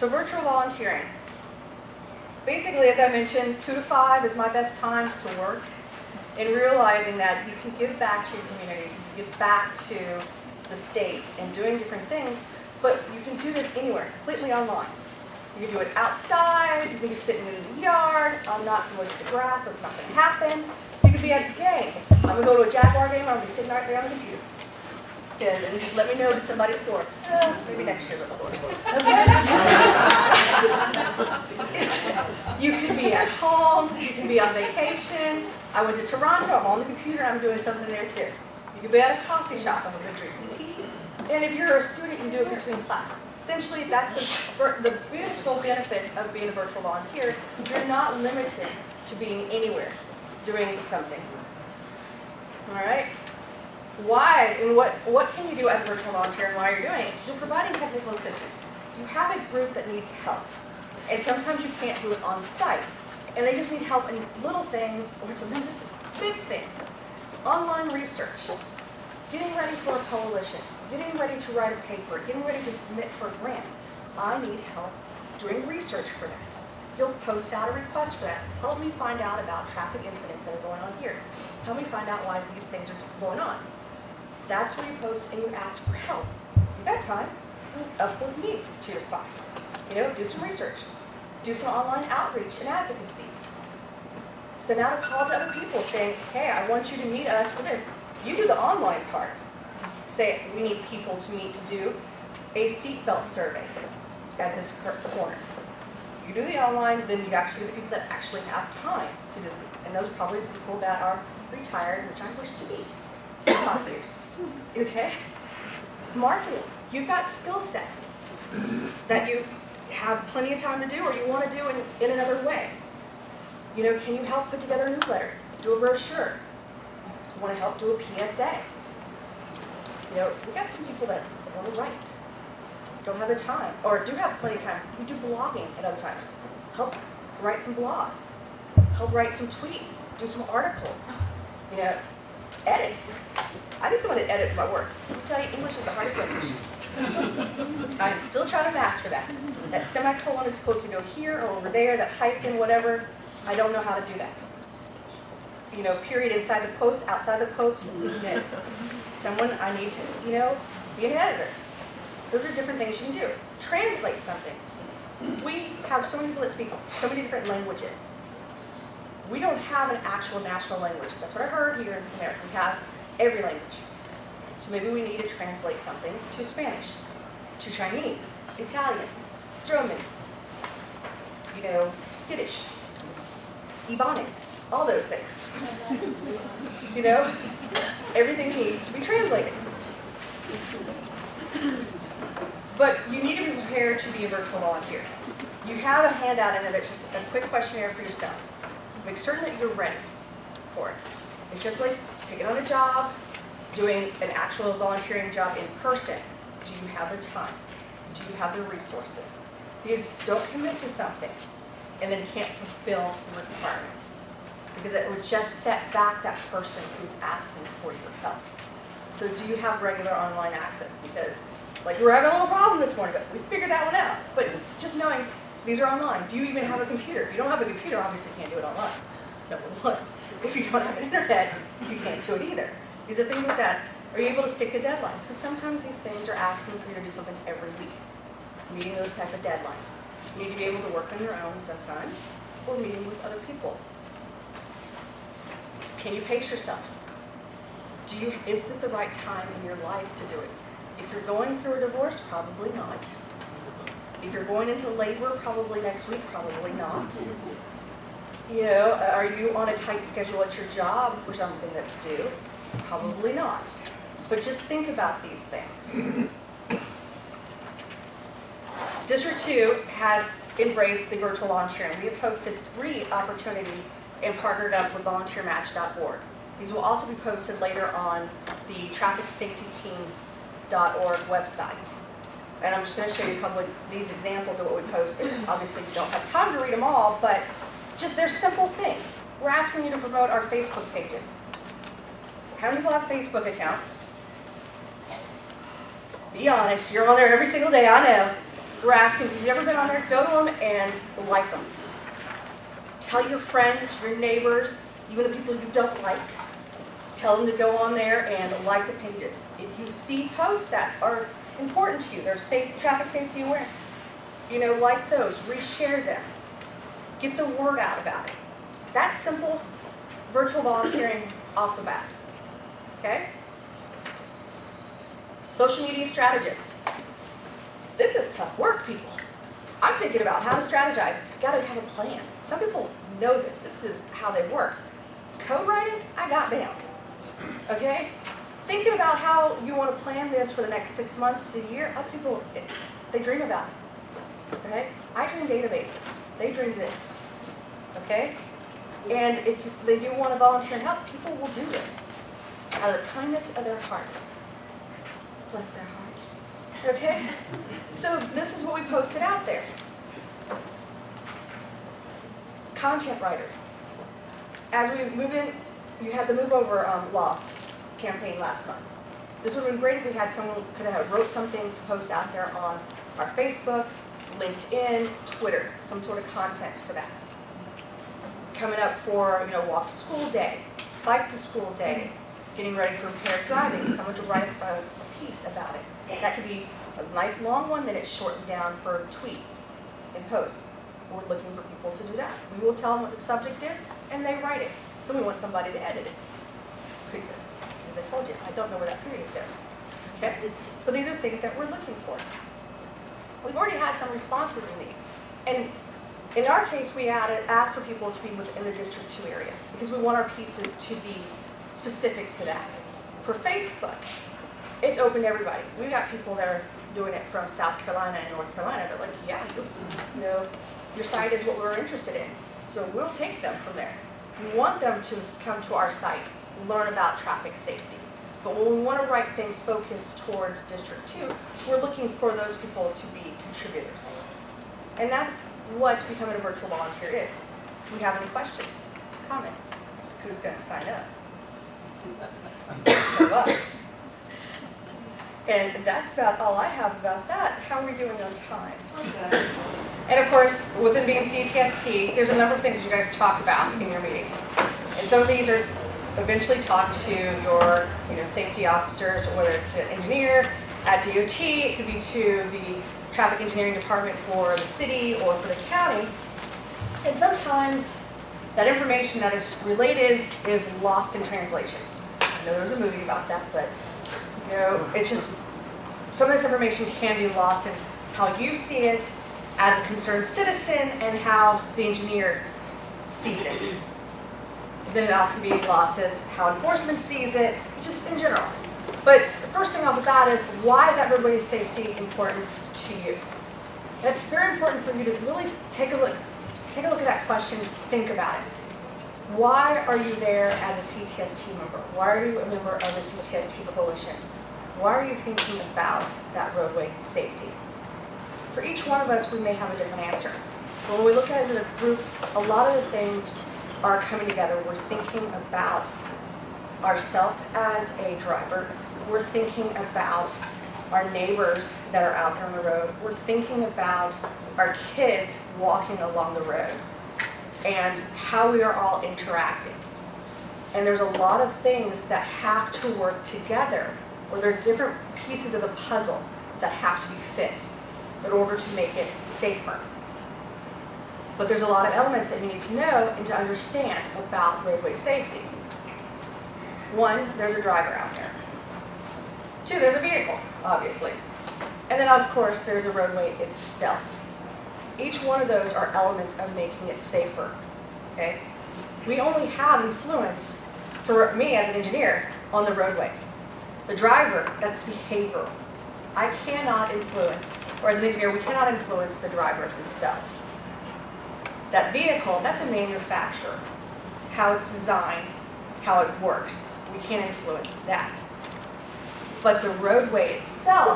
So virtual volunteering. Basically, as I mentioned, 2 to 5 is my best times to work, and realizing that you can give back to your community, you can give back to the state and doing different things, but you can do this anywhere, completely online. You can do it outside, you can be sitting in the yard. I'm not to look at the grass, so it's not going to happen. You could be at the game. I'm going to go to a Jaguar game, I'm going to be sitting right there on the computer. And just let me know, did somebody score? Maybe next year they'll score. Okay? You could be at home, you can be on vacation. I went to Toronto, I'm on the computer, I'm doing something there too. You could be at a coffee shop, I'm going to drink some tea. And if you're a student, you can do it between class. Essentially, that's the beautiful benefit of being a virtual volunteer. You're not limited to being anywhere doing something. All right? Why and what can you do as a virtual volunteer and why you're doing it? You're providing technical assistance. You have a group that needs help. And sometimes you can't do it on site. And they just need help in little things, or sometimes it's big things. Online research, getting ready for a coalition, getting ready to write a paper, getting ready to submit for a grant. I need help doing research for that. You'll post out a request for that. Help me find out about traffic incidents that are going on here. Help me find out why these things are going on. That's where you post and you ask for help. At that time, up with me from 2 to 5. Do some research. Do some online outreach and advocacy. Send out a call to other people saying, hey, I want you to meet us for this. You do the online part. Say we need people to meet to do a seatbelt survey at this corner. You do the online, then you actually get the people that actually have time to do it. And those are probably the people that are retired, which I wish to be in 5 years. Okay? Marketing. You've got skill sets that you have plenty of time to do or you want to do in another way. Can you help put together a newsletter? Do a brochure? You want to help do a PSA? We got some people that want to write, don't have the time, or do have plenty of time. You do blogging at other times. Help write some blogs. Help write some tweets. Do some articles. Edit. I need someone to edit my work. Let me tell you, English is the hardest language. I'm still trying to master that. That semicolon is supposed to go here or over there, that hyphen, whatever. I don't know how to do that. Period inside the quotes, outside the quotes, minutes. Someone I need to, be an editor. Those are different things you can do. Translate something. We have so many people that speak so many different languages. We don't have an actual national language. That's what I heard here in America. We have every language. So maybe we need to translate something to Spanish, to Chinese, Italian, German, Skittish, Ebonics, all those things. Everything needs to be translated. But you need to be prepared to be a virtual volunteer. You have a handout in there that's just a quick questionnaire for yourself. Make certain that you're ready for it. It's just like taking on a job, doing an actual volunteering job in person. Do you have the time? Do you have the resources? Because don't commit to something and then can't fulfill the requirement. Because it would just set back that person who's asking for your help. So do you have regular online access? Because we're having a little problem this morning, but we figured that one out. But just knowing these are online. Do you even have a computer? If you don't have a computer, obviously you can't do it online. Number one. If you don't have an internet, you can't do it either. These are things like that. Are you able to stick to deadlines? Because sometimes these things are asking for you to do something every week. Meeting those type of deadlines. You need to be able to work on your own sometimes, or meeting with other people. Can you pace yourself? Is this the right time in your life to do it? If you're going through a divorce, probably not. If you're going into labor, probably next week, probably not. Are you on a tight schedule at your job for something that's due? Probably not. But just think about these things. District 2 has embraced the virtual volunteering. We have posted 3 opportunities and partnered up with volunteermatch.org. These will also be posted later on the trafficsafetyteam.org website. And I'm just going to show you a couple of these examples of what we posted. Obviously, you don't have time to read them all, but just they're simple things. We're asking you to promote our Facebook pages. How many people have Facebook accounts? Be honest, you're on there every single day, I know. We're asking if you've ever been on there, go to them and like them. Tell your friends, your neighbors, even the people you don't like, tell them to go on there and like the pages. If you see posts that are important to you, they're traffic safety awareness, like those, reshare them. Get the word out about it. That's simple virtual volunteering off the bat. Okay? Social media strategist. This is tough work, people. I'm thinking about how to strategize. You've got to have a plan. Some people know this. This is how they work. Code writing, I got down. Okay? Thinking about how you want to plan this for the next 6 months to a year, other people, they dream about it. Okay? I dream databases. They dream this. Okay? And if you want to volunteer and help, people will do this out of the kindness of their heart. Bless their heart. Okay? So this is what we posted out there. Content writer. As we move in, you had the Move Over law campaign last month. This would have been great if we had someone who could have wrote something to post out there on our Facebook, LinkedIn, Twitter, some sort of content for that. Coming up for, walk to school day, bike to school day, getting ready for impaired driving, someone to write a piece about it. That could be a nice long one that it's shortened down for tweets and posts. We're looking for people to do that. We will tell them what the subject is, and they write it. Then we want somebody to edit it. As I told you, I don't know where that period goes. Okay? But these are things that we're looking for. We've already had some responses in these. And in our case, we asked for people to be within the District 2 area because we want our pieces to be specific to that. For Facebook, it's open to everybody. We've got people that are doing it from South Carolina and North Carolina. They're like, yeah, your site is what we're interested in. So we'll take them from there. We want them to come to our site, learn about traffic safety. But when we want to write things focused towards District 2, we're looking for those people to be contributors. And that's what becoming a virtual volunteer is. Do we have any questions, comments? Who's going to sign up? And that's about all I have about that. How are we doing on time? Good. And of course, within being CTST, there's a number of things that you guys talk about in your meetings. And some of these are eventually talked to your safety officers, or whether it's an engineer at DOT, it could be to the traffic engineering department for the city or for the county. And sometimes that information that is related is lost in translation. I know there's a movie about that, but it's just some of this information can be lost in how you see it as a concerned citizen and how the engineer sees it. Then it also can be lost as how enforcement sees it, just in general. But the first thing off the bat is, why is that roadway safety important to you? That's very important for you to really take a look at that question, think about it. Why are you there as a CTST member? Why are you a member of the CTST coalition? Why are you thinking about that roadway safety? For each one of us, we may have a different answer. But when we look at it as a group, a lot of the things are coming together. We're thinking about ourselves as a driver. We're thinking about our neighbors that are out there on the road. We're thinking about our kids walking along the road and how we are all interacting. And there's a lot of things that have to work together, or there are different pieces of the puzzle that have to be fit in order to make it safer. But there's a lot of elements that you need to know and to understand about roadway safety. One, there's a driver out there. Two, there's a vehicle, obviously. And then, of course, there's a roadway itself. Each one of those are elements of making it safer, okay? We only have influence, for me as an engineer, on the roadway. The driver, that's behavioral. I cannot influence, or as an engineer, we cannot influence the driver themselves. That vehicle, that's a manufacturer. How it's designed, how it works, we can't influence that. But the roadway itself,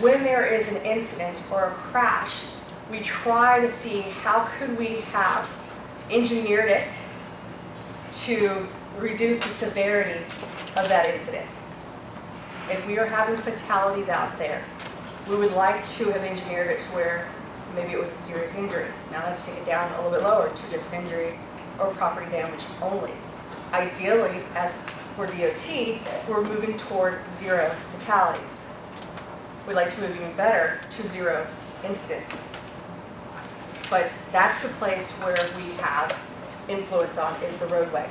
when there is an incident or a crash, we try to see how could we have engineered it to reduce the severity of that incident. If we are having fatalities out there, We would like to have engineered it to where maybe it was a serious injury. Now let's take it down a little bit lower to just injury or property damage only. Ideally, as for DOT, we're moving toward 0 fatalities. We'd like to move even better to 0 incidents. But that's the place where we have influence on, is the roadway.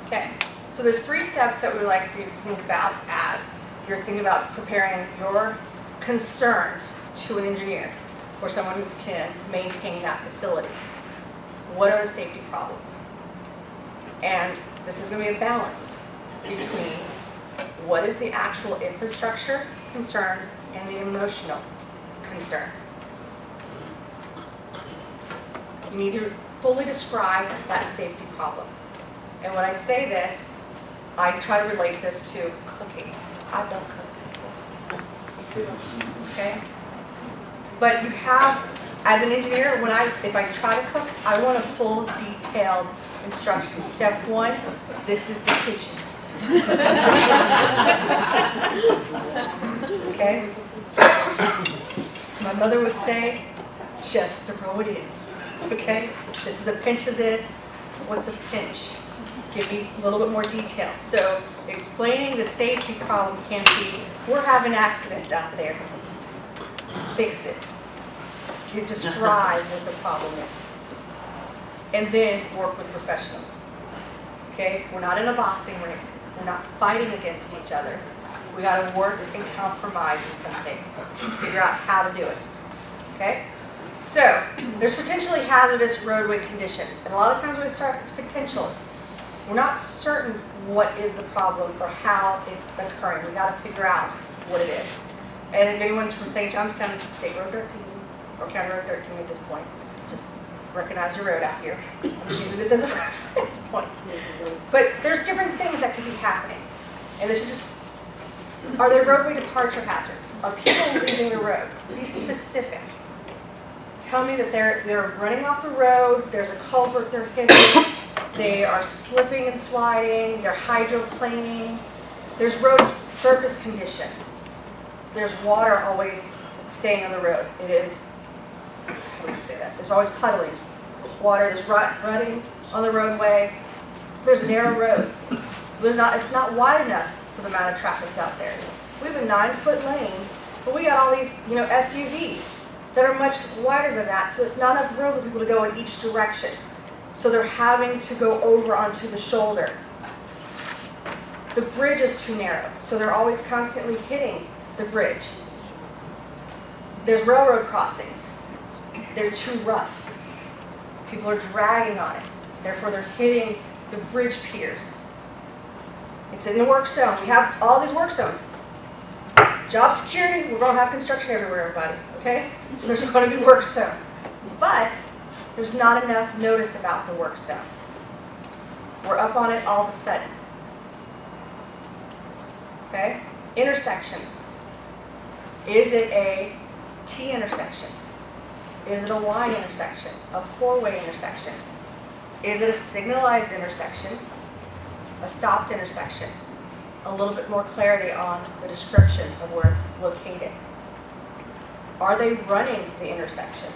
Okay, so there's 3 steps that we would like for you to think about as you're thinking about preparing your concerns to an engineer or someone who can maintain that facility. What are the safety problems? And this is going to be a balance between what is the actual infrastructure concern and the emotional concern. You need to fully describe that safety problem. And when I say this, I try to relate this to cooking. I don't cook. Okay? But you have, as an engineer, if I try to cook, I want a full detailed instruction. Step 1, this is the kitchen. Okay? My mother would say, just throw it in. Okay? This is a pinch of this. What's a pinch? Give me a little bit more detail. So explaining the safety problem can be, we're having accidents out there. Fix it. You describe what the problem is. And then work with professionals. Okay? We're not in a boxing ring. We're not fighting against each other. We got to work and compromise in some things. Figure out how to do it. Okay? So, there's potentially hazardous roadway conditions. And a lot of times when it's potential, we're not certain what is the problem or how it's occurring. We got to figure out what it is. And if anyone's from St. Johns County, this is State Road 13 or County Road 13 at this point. Just recognize your road out here. I'm just using this as a reference point. But there's different things that could be happening. And this is just, are there roadway departure hazards? Are people leaving the road? Be specific. Tell me that they're running off the road, there's a culvert they're hitting, they are slipping and sliding, they're hydroplaning, there's road surface conditions. There's water always staying on the road. It is, how do we say that? There's always puddling. Water, there's rutting on the roadway. There's narrow roads. It's not wide enough for the amount of traffic out there. We have a 9-foot lane, but we got all these, SUVs that are much wider than that, so it's not enough room for people to go in each direction. So they're having to go over onto the shoulder. The bridge is too narrow, so they're always constantly hitting the bridge. There's railroad crossings. They're too rough. People are dragging on it. Therefore, they're hitting the bridge piers. It's in the work zone. We have all these work zones. Job security, we're going to have construction everywhere, everybody, okay? So there's going to be work zones. But there's not enough notice about the work zone. We're up on it all of a sudden. Okay? Intersections. Is it a T intersection? Is it a Y intersection? A 4-way intersection? Is it a signalized intersection? A stopped intersection? A little bit more clarity on the description of where it's located. Are they running the intersection?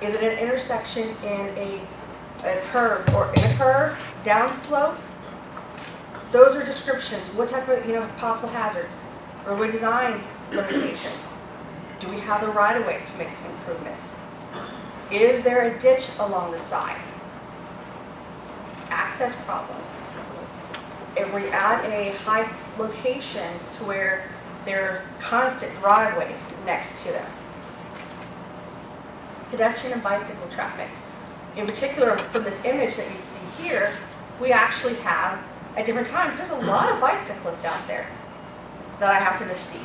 Is it an intersection in a curve or in a curve, downslope? Those are descriptions. What type of possible hazards? Roadway design limitations. Do we have the right-of-way to make improvements? Is there a ditch along the side? Access problems. If we add a high location to where there are constant driveways next to them. Pedestrian and bicycle traffic. In particular, from this image that you see here, we actually have, at different times, there's a lot of bicyclists out there that I happen to see.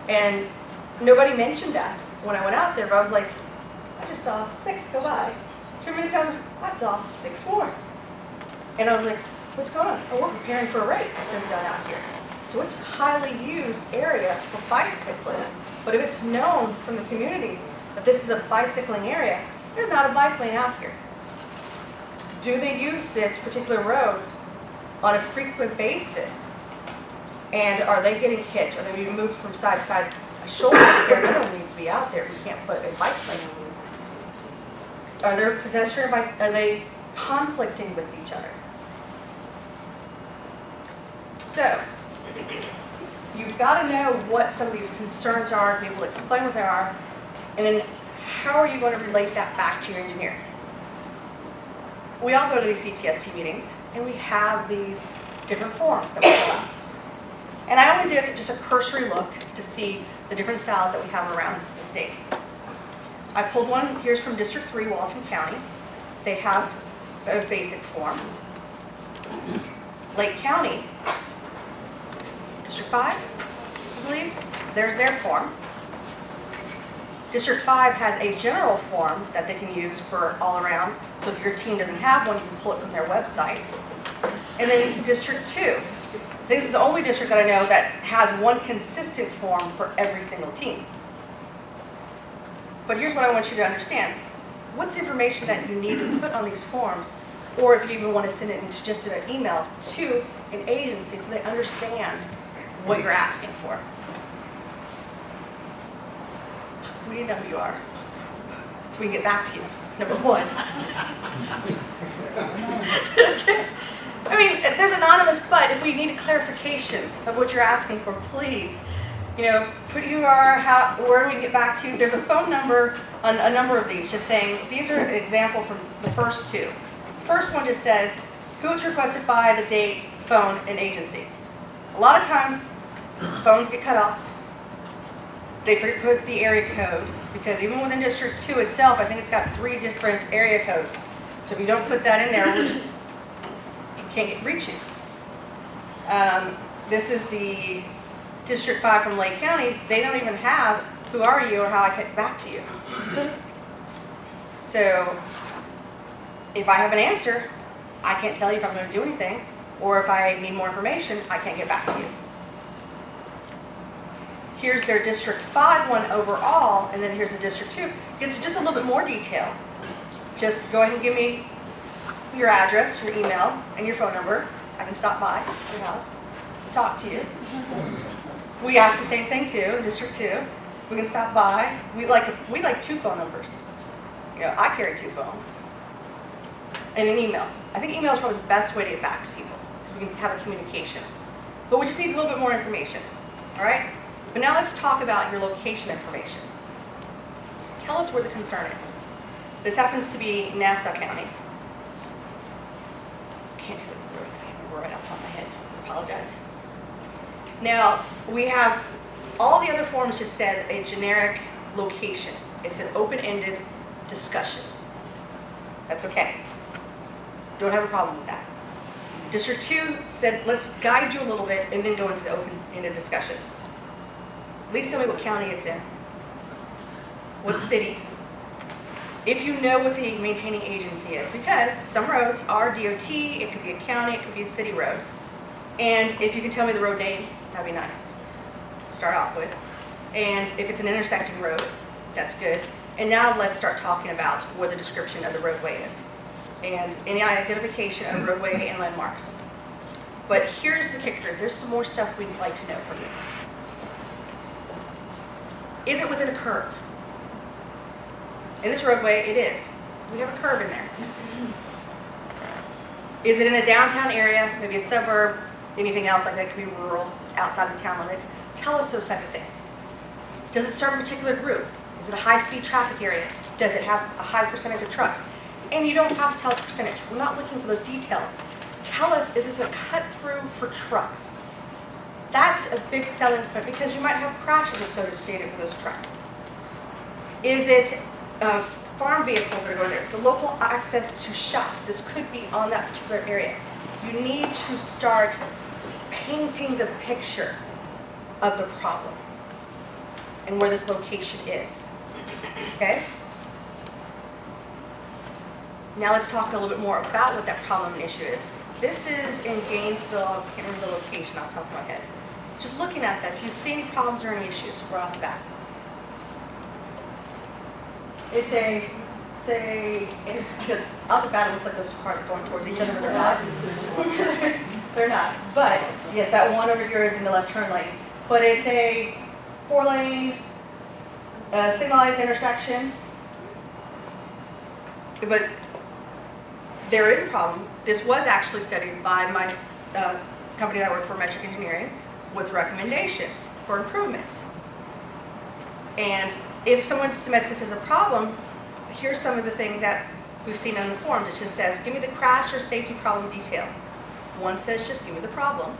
And nobody mentioned that when I went out there, but I was like, I just saw 6 go by. 2 minutes down, I saw 6 more. And I was like, what's going on? Oh, we're preparing for a race that's going to be done out here. So it's a highly used area for bicyclists. But if it's known from the community that this is a bicycling area, there's not a bike lane out here. Do they use this particular road on a frequent basis? And are they getting hit? Are they being moved from side to side? A shoulder repair, no one needs to be out there. We can't put a bike lane. Are there pedestrian bikes? Are they conflicting with each other? So, you've got to know what some of these concerns are, be able to explain what they are, and then how are you going to relate that back to your engineer? We all go to these CTST meetings, and we have these different forms that we fill out. And I only did just a cursory look to see the different styles that we have around the state. I pulled one, here's from District 3, Walton County. They have a basic form. Lake County, District 5, I believe, there's their form. District 5 has a general form that they can use for all around. So if your team doesn't have one, you can pull it from their website. And then District 2. This is the only district that I know that has one consistent form for every single team. But here's what I want you to understand. What's the information that you need to put on these forms, or if you even want to send it into just an email to an agency so they understand what you're asking for? We need to know who you are, so we can get back to you, number one. Okay. I mean, there's anonymous, but if we need a clarification of what you're asking for, please, put who you are, where do we get back to? There's a phone number on a number of these, just saying, these are an example from the first two. The first one just says, who was requested by, the date, phone, and agency. A lot of times, phones get cut off. They forget to put the area code, because even within District 2 itself, I think it's got 3 different area codes. So if you don't put that in there, you can't reach you. This is the District 5 from Lake County. They don't even have who are you or how I get back to you. So if I have an answer, I can't tell you if I'm going to do anything, or if I need more information, I can't get back to you. Here's their District 5 one overall, and then here's the District 2. It's just a little bit more detail. Just go ahead and give me your address, your email, and your phone number. I can stop by your house, talk to you. We ask the same thing too in District 2. We can stop by. We like 2 phone numbers. I carry 2 phones and an email. I think email is probably the best way to get back to people because we can have a communication. But we just need a little bit more information. All right. But now let's talk about your location information. Tell us where the concern is. This happens to be Nassau County. I can't tell you the road because I can't remember right off the top of my head. I apologize. Now, we have all the other forms just said a generic location. It's an open-ended discussion. That's okay. Don't have a problem with that. District 2 said, let's guide you a little bit and then go into the open-ended discussion. At least tell me what county it's in. What city? If you know what the maintaining agency is, because some roads are DOT, it could be a county, it could be a city road. And if you can tell me the road name, that'd be nice. Start off with. And if it's an intersecting road, that's good. And now let's start talking about what the description of the roadway is. And any identification of roadway and landmarks. But here's the kicker. There's some more stuff we'd like to know from you. Is it within a curve? In this roadway, it is. We have a curve in there. Is it in a downtown area, maybe a suburb, anything else like that? It could be rural, it's outside the town limits. Tell us those type of things. Does it serve a particular group? Is it a high-speed traffic area? Does it have a high percentage of trucks? And you don't have to tell us a percentage. We're not looking for those details. Tell us, is this a cut-through for trucks? That's a big selling point because you might have crashes associated with those trucks. Is it farm vehicles that are going there? It's a local access to shops. This could be on that particular area. You need to start painting the picture of the problem and where this location is. Okay? Now let's talk a little bit more about what that problem and issue is. This is in Gainesville. I can't remember the location off the top of my head. Just looking at that, do you see any problems or any issues right off the bat? Off the bat, it looks like those 2 cars are going towards each other, but they're not. They're not, but yes, that one over here is in the left turn lane. But it's a 4-lane signalized intersection. But there is a problem. This was actually studied by my company that I work for, Metric Engineering, with recommendations for improvements. And if someone submits this as a problem, here's some of the things that we've seen on the form. It just says, give me the crash or safety problem detail. One says, just give me the problem.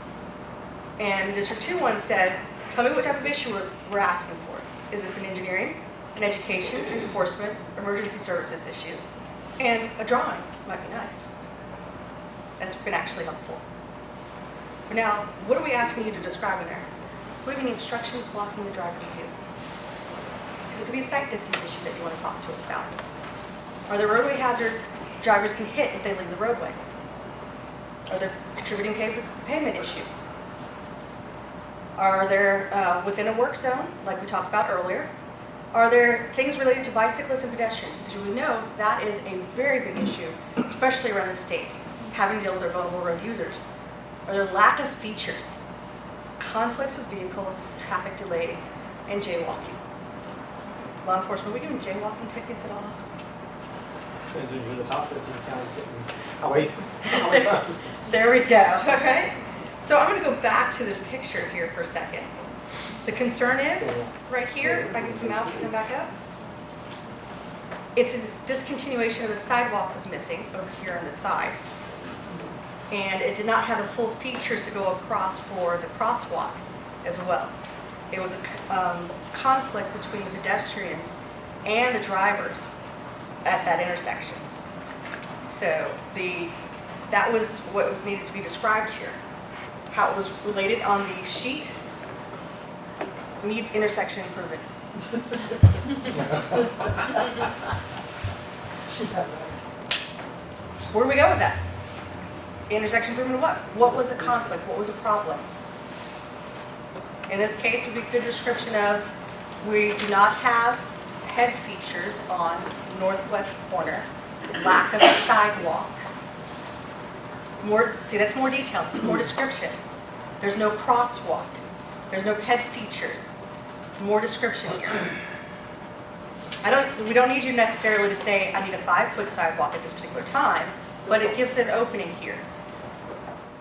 And the District 2 one says, tell me what type of issue we're asking for. Is this an engineering, an education, enforcement, emergency services issue? And a drawing might be nice. That's been actually helpful. But now, what are we asking you to describe in there? Do we have any obstructions blocking the driver view? Because it could be a sight distance issue that you want to talk to us about. Are there roadway hazards drivers can hit if they leave the roadway? Are there contributing pavement issues? Are there, within a work zone, like we talked about earlier, are there things related to bicyclists and pedestrians? Because we know that is a very big issue, especially around the state, having to deal with their vulnerable road users. Are there lack of features, conflicts with vehicles, traffic delays, and jaywalking? Law enforcement, are we giving jaywalking tickets at all? Depends on who the cop is in the county sitting. There we go, all right? So I'm going to go back to this picture here for a second. The concern is, right here, if I get the mouse to come back up, it's a discontinuation of the sidewalk was missing over here on the side. And it did not have the full features to go across for the crosswalk as well. It was a conflict between the pedestrians and the drivers at that intersection. So that was what was needed to be described here. How it was related on the sheet needs intersection improvement. Where do we go with that? Intersection improvement of what? What was the conflict? What was the problem? In this case, would be a good description of, we do not have head features on northwest corner, lack of sidewalk. See, that's more detail, it's more description. There's no crosswalk, there's no head features. More description here. We don't need you necessarily to say, I need a 5-foot sidewalk at this particular time, but it gives an opening here.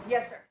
Yes, sir.